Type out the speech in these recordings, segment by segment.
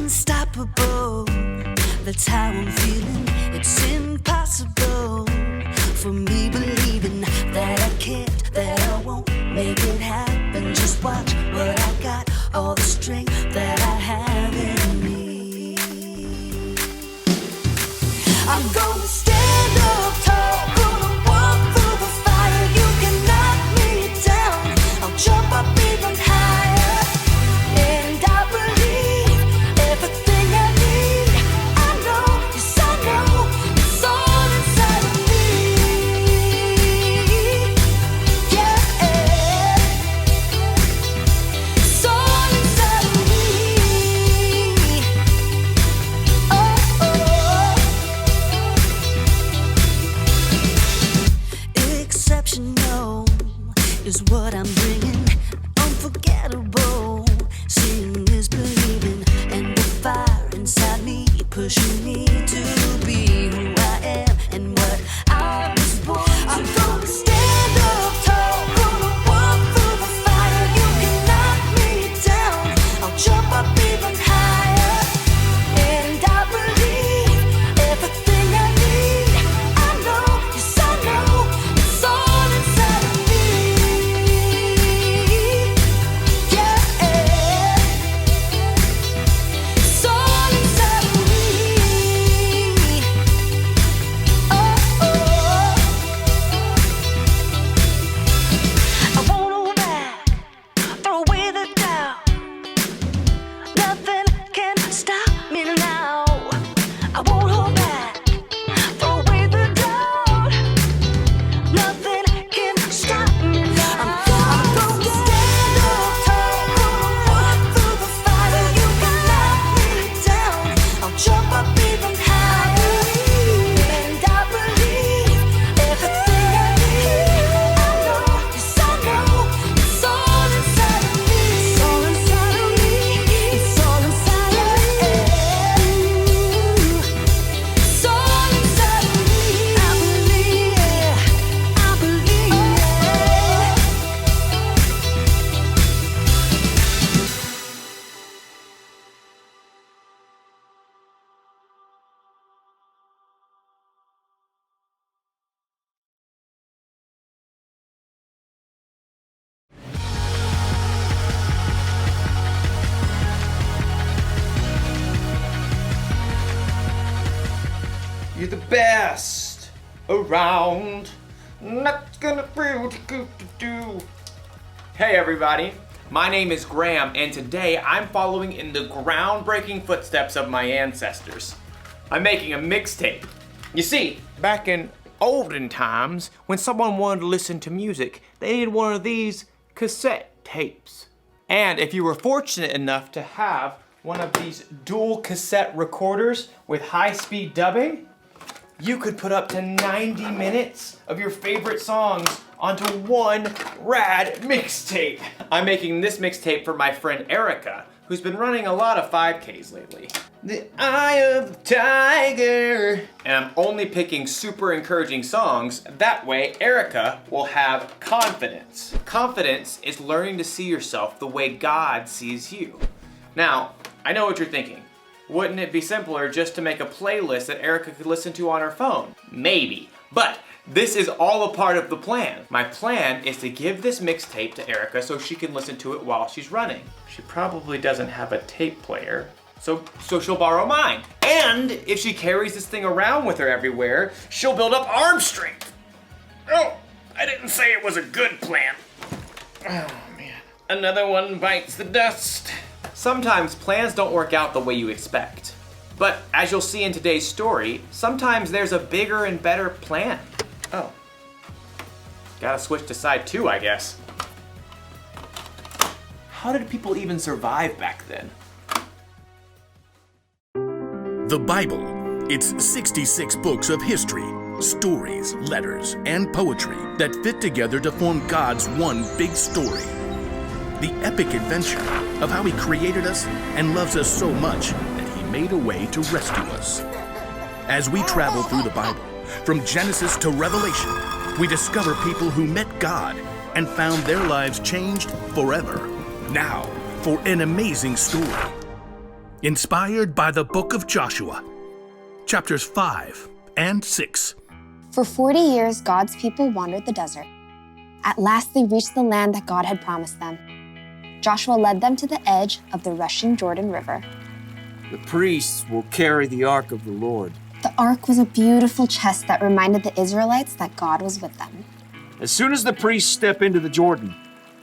unstoppable. That's how I'm feeling. It's impossible for me believing that I can't, that I won't make it happen. Just watch what I got, all the strength that I have in me. I'm gonna stand up tall, gonna walk through the fire. You can knock me down, I'll jump up even higher. And I believe everything I need. I know, yes I know, it's all inside of me. Yeah, it's all inside of me. Exceptional is what I'm bringing. Unforgettable, seeing is believing, and the fire inside me pushing me to be who I am and what I was born to. I'm gonna stand up tall, gonna walk through the fire. You can knock me down, I'll jump up even higher. And I believe everything I need. I know, yes I know, it's all inside of me. Yeah, it's all inside of me. Oh, I won't hold back, throw away the doubt. Nothing can stop me now. I won't hold back, throw away the doubt. Nothing can stop me now. I'm gonna stand up tall, gonna walk through the fire. You can knock me down, I'll jump up even higher. And I believe everything I need. I know, yes I know, it's all inside of me. It's all inside of me. It's all inside of me. It's all inside of me. I believe it. I believe it. You're the best around. Not gonna be to do. Hey everybody, my name is Graham, and today I'm following in the groundbreaking footsteps of my ancestors. I'm making a mixtape. You see, back in olden times, when someone wanted to listen to music, they needed one of these cassette tapes. And if you were fortunate enough to have one of these dual cassette recorders with high-speed dubbing, you could put up to 90 minutes of your favorite songs onto one rad mixtape. I'm making this mixtape for my friend Erica, who's been running a lot of 5Ks lately. The Eye of the Tiger. And I'm only picking super encouraging songs. That way, Erica will have confidence. Confidence is learning to see yourself the way God sees you. Now, I know what you're thinking. Wouldn't it be simpler just to make a playlist that Erica could listen to on her phone? Maybe, but this is all a part of the plan. My plan is to give this mixtape to Erica so she can listen to it while she's running. She probably doesn't have a tape player, so she'll borrow mine. And if she carries this thing around with her everywhere, she'll build up arm strength. Oh, I didn't say it was a good plan. Oh man, another one bites the dust. Sometimes plans don't work out the way you expect. But as you'll see in today's story, sometimes there's a bigger and better plan. Oh. Gotta switch to side 2, I guess. How did people even survive back then? The Bible. It's 66 books of history, stories, letters, and poetry that fit together to form God's one big story. The epic adventure of how He created us and loves us so much that He made a way to rescue us. As we travel through the Bible, from Genesis to Revelation, we discover people who met God and found their lives changed forever. Now, for an amazing story. inspired by the book of Joshua, chapters 5 and 6. For 40 years, God's people wandered the desert. At last, they reached the land that God had promised them. Joshua led them to the edge of the rushing Jordan River. The priests will carry the ark of the Lord. The ark was a beautiful chest that reminded the Israelites that God was with them. As soon as the priests step into the Jordan,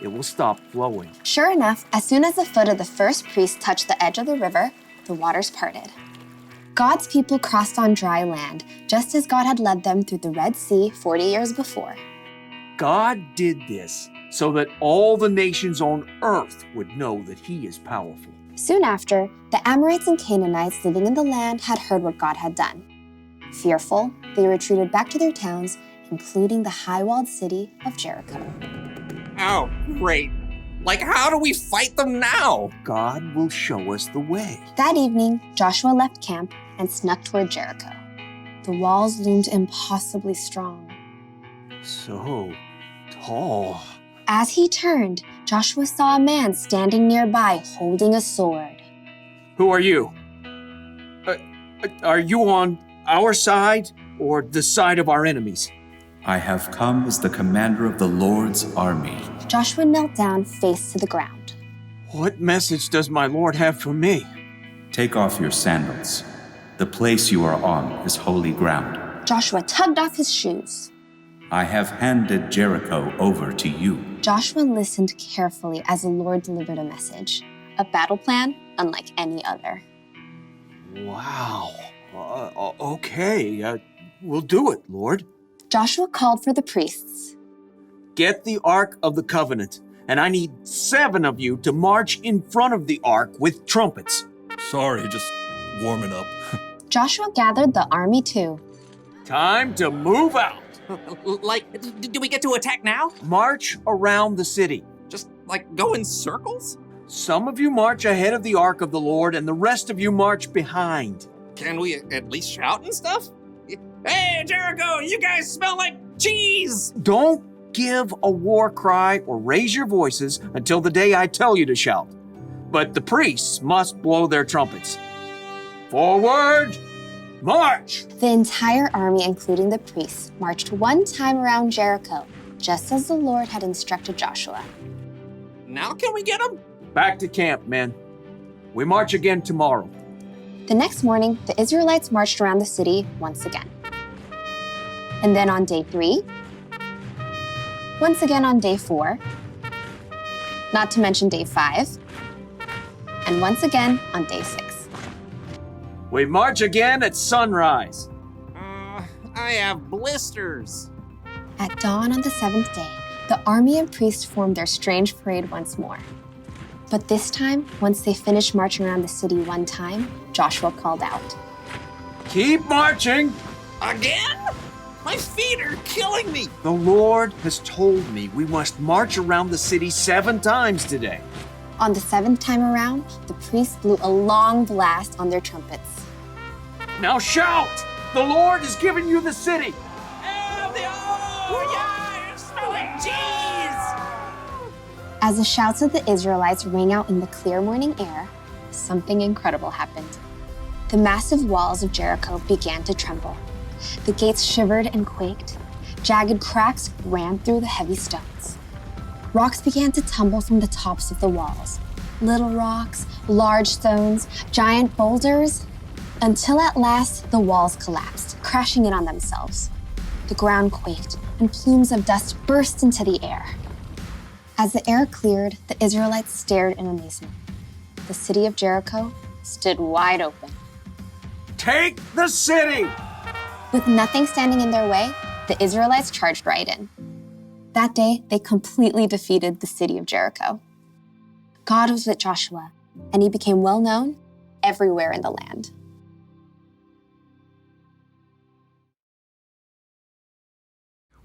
it will stop flowing. Sure enough, as soon as the foot of the first priest touched the edge of the river, the waters parted. God's people crossed on dry land, just as God had led them through the Red Sea 40 years before. God did this so that all the nations on earth would know that He is powerful. Soon after, the Amorites and Canaanites living in the land had heard what God had done. Fearful, they retreated back to their towns, including the high-walled city of Jericho. Oh, great. Like, how do we fight them now? God will show us the way. That evening, Joshua left camp and snuck toward Jericho. The walls loomed impossibly strong. So tall. As he turned, Joshua saw a man standing nearby holding a sword. Who are you? Are you on our side or the side of our enemies? I have come as the commander of the Lord's army. Joshua knelt down, face to the ground. What message does my Lord have for me? Take off your sandals. The place you are on is holy ground. Joshua tugged off his shoes. I have handed Jericho over to you. Joshua listened carefully as the Lord delivered a message, a battle plan unlike any other. Wow. Okay. We'll do it, Lord. Joshua called for the priests. Get the Ark of the Covenant, and I need 7 of you to march in front of the Ark with trumpets. Sorry, just warming up. Joshua gathered the army too. Time to move out. Like, do we get to attack now? March around the city. Just, like, go in circles? Some of you march ahead of the Ark of the Lord, and the rest of you march behind. Can we at least shout and stuff? Hey, Jericho, you guys smell like cheese! Don't give a war cry or raise your voices until the day I tell you to shout. But the priests must blow their trumpets. Forward, march! The entire army, including the priests, marched one time around Jericho, just as the Lord had instructed Joshua. Now can we get them? Back to camp, men. We march again tomorrow. The next morning, the Israelites marched around the city once again. And then on day 3, once again on day 4, not to mention day 5, and once again on day 6. We march again at sunrise. I have blisters. At dawn on the 7th day, the army and priests formed their strange parade once more. But this time, once they finished marching around the city one time, Joshua called out. Keep marching! Again? My feet are killing me. The Lord has told me we must march around the city 7 times today. On the 7th time around, the priests blew a long blast on their trumpets. Now shout! The Lord has given you the city! Oh, yeah, it smells like cheese! As the shouts of the Israelites rang out in the clear morning air, something incredible happened. The massive walls of Jericho began to tremble. The gates shivered and quaked. Jagged cracks ran through the heavy stones. Rocks began to tumble from the tops of the walls. Little rocks, large stones, giant boulders, until at last the walls collapsed, crashing in on themselves. The ground quaked, and plumes of dust burst into the air. As the air cleared, the Israelites stared in amazement. The city of Jericho stood wide open. Take the city! With nothing standing in their way, the Israelites charged right in. That day, they completely defeated the city of Jericho. God was with Joshua, and he became well known everywhere in the land.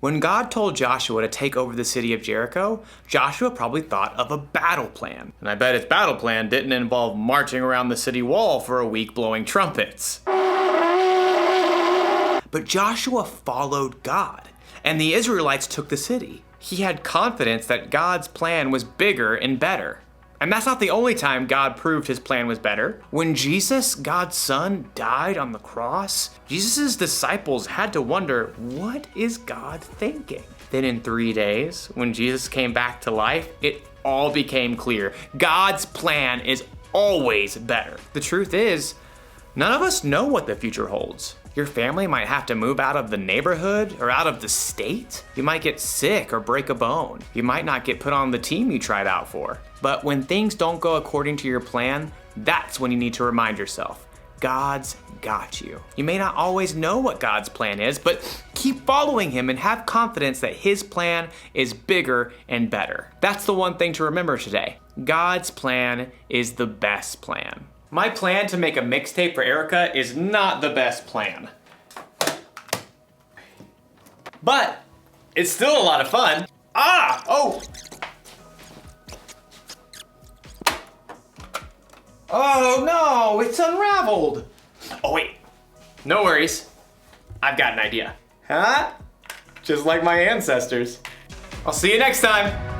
When God told Joshua to take over the city of Jericho, Joshua probably thought of a battle plan. And I bet his battle plan didn't involve marching around the city wall for a week blowing trumpets. But Joshua followed God, and the Israelites took the city. He had confidence that God's plan was bigger and better. And that's not the only time God proved his plan was better. When Jesus, God's son, died on the cross, Jesus' disciples had to wonder, what is God thinking? Then in 3 days, when Jesus came back to life, it all became clear. God's plan is always better. The truth is, none of us know what the future holds. Your family might have to move out of the neighborhood or out of the state. You might get sick or break a bone. You might not get put on the team you tried out for. But when things don't go according to your plan, that's when you need to remind yourself, God's got you. You may not always know what God's plan is, but keep following him and have confidence that his plan is bigger and better. That's the one thing to remember today. God's plan is the best plan. My plan to make a mixtape for Erica is not the best plan. But it's still a lot of fun. Oh! Oh no, it's unraveled. Oh wait, no worries. I've got an idea. Huh? Just like my ancestors. I'll see you next time.